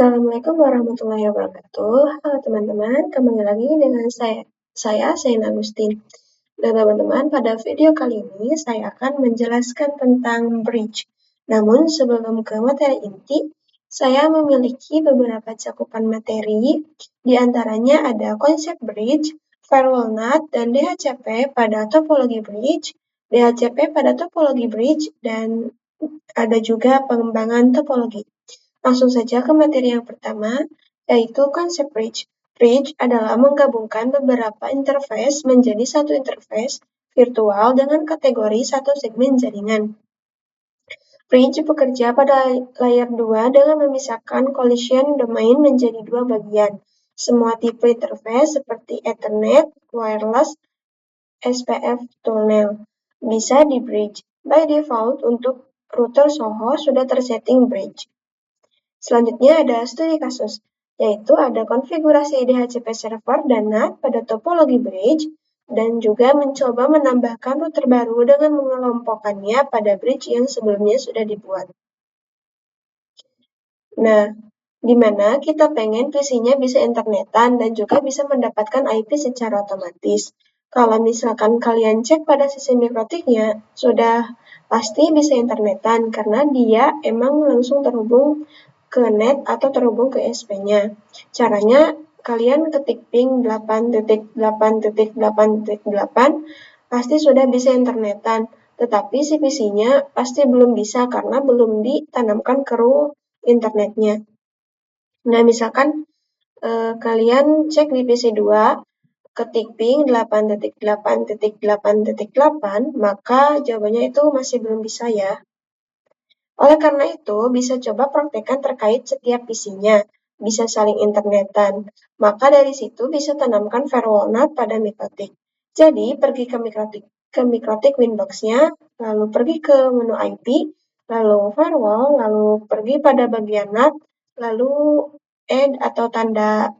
Assalamualaikum warahmatullahi wabarakatuh. Halo teman-teman, kembali lagi dengan saya Zain Agustin. Nah teman-teman, pada video kali ini saya akan menjelaskan tentang bridge. Namun sebelum ke materi inti, saya memiliki beberapa cakupan materi, di antaranya ada konsep bridge, firewall NAT, dan DHCP pada topologi bridge, DHCP pada topologi bridge, dan ada juga pengembangan topologi. Langsung saja ke materi yang pertama, yaitu konsep bridge. Bridge adalah menggabungkan beberapa interface menjadi satu interface virtual dengan kategori satu segmen jaringan. Bridge bekerja pada layer 2 dengan memisahkan collision domain menjadi dua bagian. Semua tipe interface seperti Ethernet, wireless, SPF tunnel bisa di bridge. By default, untuk router Soho sudah tersetting bridge. Selanjutnya ada studi kasus, yaitu ada konfigurasi DHCP server dan NAT pada topologi bridge, dan juga mencoba menambahkan router baru dengan mengelompokkannya pada bridge yang sebelumnya sudah dibuat. Nah, di mana kita pengen PC-nya bisa internetan dan juga bisa mendapatkan IP secara otomatis. Kalau misalkan kalian cek pada sisi mikrotiknya, sudah pasti bisa internetan karena dia emang langsung terhubung ke net atau terhubung ke SP-nya. Caranya kalian ketik ping 8.8.8.8 pasti sudah bisa internetan, tetapi si PC-nya pasti belum bisa karena belum ditanamkan kru internetnya. Nah, misalkan kalian cek di PC 2, ketik ping 8.8.8.8, maka jawabannya itu masih belum bisa ya. Oleh karena itu, bisa coba praktekkan terkait setiap PC-nya, bisa saling internetan. Maka dari situ bisa tanamkan firewall NAT pada mikrotik. Jadi, pergi ke mikrotik Winbox-nya, lalu pergi ke menu IP, lalu firewall, lalu pergi pada bagian NAT, lalu add atau tanda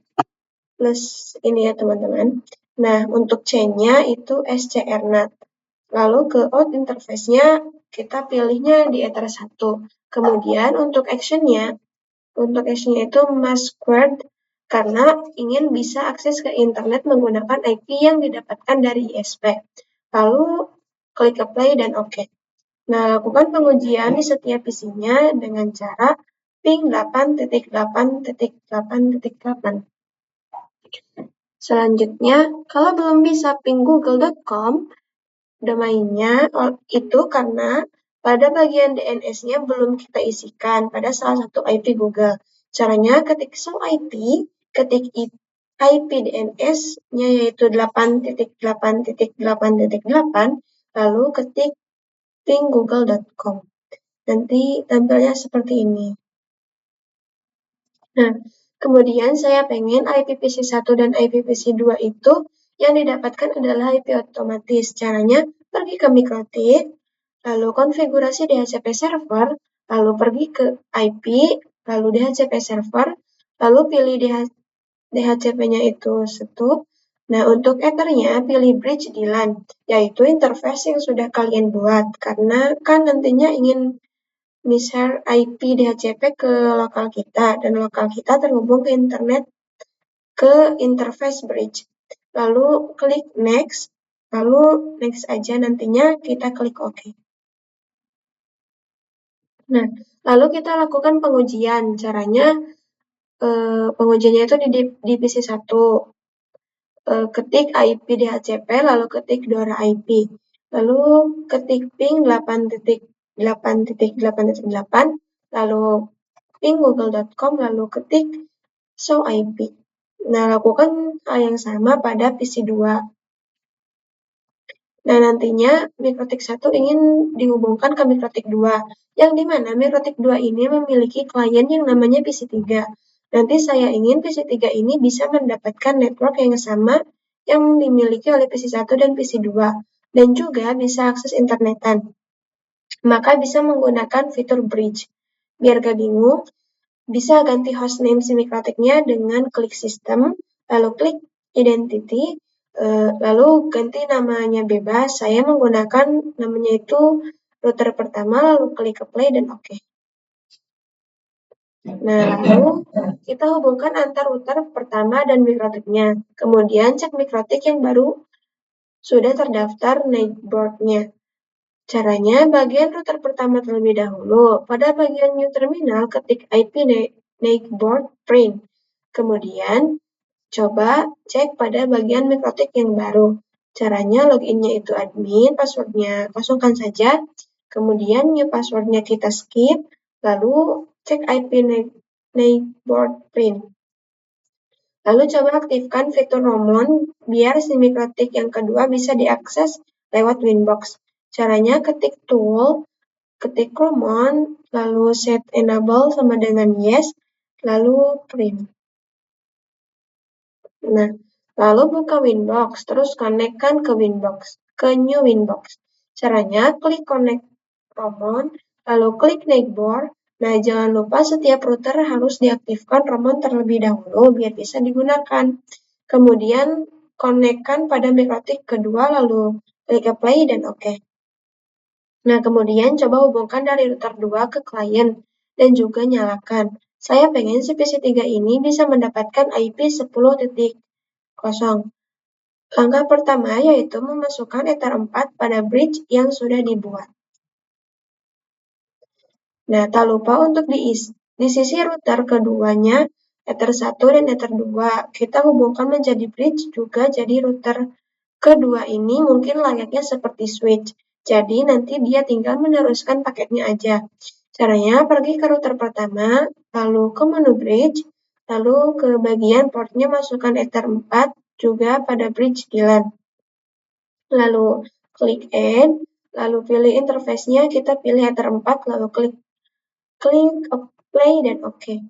plus ini ya teman-teman. Nah, untuk chain-nya itu SCR-NAT. Lalu ke out interface-nya, kita pilihnya di Ether 1. Kemudian untuk action-nya itu mask squared karena ingin bisa akses ke internet menggunakan IP yang didapatkan dari ISP. Lalu klik apply dan OK. Nah, lakukan pengujian di setiap PC-nya dengan cara ping 8.8.8.8. Selanjutnya, kalau belum bisa ping google.com, domainnya itu karena pada bagian DNS-nya belum kita isikan pada salah satu IP Google. Caranya ketik show IP, ketik IP DNS-nya yaitu 8.8.8.8, lalu ketik ping google.com. Nanti tampilnya seperti ini. Nah, kemudian saya pengen IPVC1 dan IPVC2 itu yang didapatkan adalah IP otomatis. Caranya pergi ke mikrotik, lalu konfigurasi DHCP server, lalu pergi ke IP, lalu DHCP server, lalu pilih DHCP-nya itu setup. Nah, untuk Ether-nya pilih bridge di LAN, yaitu interface yang sudah kalian buat, karena kan nantinya ingin share IP DHCP ke lokal kita, dan lokal kita terhubung ke internet ke interface bridge. Lalu klik next, lalu next aja nantinya kita klik OK. Nah, lalu kita lakukan pengujian. Caranya pengujiannya itu di PC 1. Ketik IP DHCP, lalu ketik DORA IP. Lalu ketik ping 8.8.8.8, lalu ping google.com, lalu ketik show IP. Nah, lakukan hal yang sama pada PC 2. Nah, nantinya mikrotik 1 ingin dihubungkan ke mikrotik 2, yang dimana mikrotik 2 ini memiliki klien yang namanya PC 3. Nanti saya ingin PC 3 ini bisa mendapatkan network yang sama yang dimiliki oleh PC 1 dan PC 2, dan juga bisa akses internetan. Maka bisa menggunakan fitur bridge. Biar gak bingung, bisa ganti hostname si mikrotiknya dengan klik sistem, lalu klik identity, lalu ganti namanya bebas. Saya menggunakan namanya itu router pertama, lalu klik apply dan OK. Nah, lalu kita hubungkan antar router pertama dan mikrotiknya. Kemudian cek mikrotik yang baru sudah terdaftar neighbornya. Caranya, bagian router pertama terlebih dahulu. Pada bagian new terminal, ketik IP neighbor print. Kemudian, coba cek pada bagian mikrotik yang baru. Caranya, loginnya itu admin, passwordnya kosongkan saja. Kemudian, new passwordnya kita skip. Lalu, cek IP neighbor print. Lalu coba aktifkan fitur Romon biar si mikrotik yang kedua bisa diakses lewat Winbox. Caranya ketik tool, ketik Romon, lalu set enable sama dengan yes, lalu print. Nah, lalu buka Winbox, terus konekkan ke Winbox, ke new Winbox. Caranya klik connect Romon, lalu klik neighbor. Nah, jangan lupa setiap router harus diaktifkan Romon terlebih dahulu biar bisa digunakan. Kemudian konekkan pada mikrotik kedua, lalu klik apply dan oke. Nah, kemudian coba hubungkan dari router 2 ke klien dan juga nyalakan. Saya pengen si PC3 ini bisa mendapatkan IP 10.0. Langkah pertama yaitu memasukkan Ether 4 pada bridge yang sudah dibuat. Nah, tak lupa untuk di sisi router keduanya, Ether 1 dan Ether 2, kita hubungkan menjadi bridge juga jadi router kedua ini mungkin layaknya seperti switch. Jadi nanti dia tinggal meneruskan paketnya aja. Caranya pergi ke router pertama, lalu ke menu bridge, lalu ke bagian portnya masukkan Ether 4 juga pada bridge 9. Lalu klik add, lalu pilih interface-nya, kita pilih Ether 4, lalu klik play dan oke.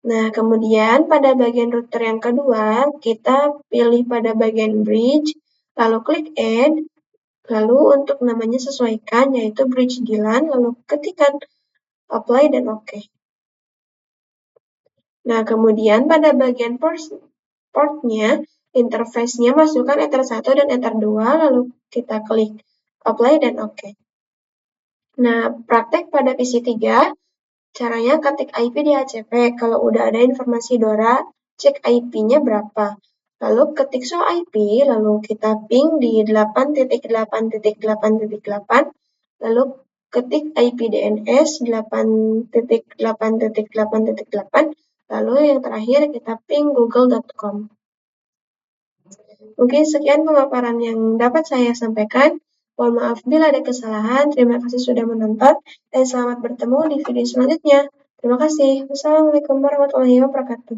Nah, kemudian pada bagian router yang kedua, kita pilih pada bagian bridge, lalu klik add, lalu untuk namanya sesuaikan, yaitu bridge 9, lalu ketikkan apply dan oke. Nah, kemudian pada bagian portnya, interface-nya masukkan Ether 1 dan Ether 2, lalu kita klik apply dan oke. Nah, praktek pada PC3, caranya ketik IP di HCP. Kalau udah ada informasi DORA, cek IP-nya berapa. Lalu ketik show IP, lalu kita ping di 8.8.8.8, lalu ketik IP DNS 8.8.8.8, lalu yang terakhir kita ping google.com. Mungkin sekian pemaparan yang dapat saya sampaikan. Mohon maaf bila ada kesalahan. Terima kasih sudah menonton dan selamat bertemu di video selanjutnya. Terima kasih. Wassalamualaikum warahmatullahi wabarakatuh.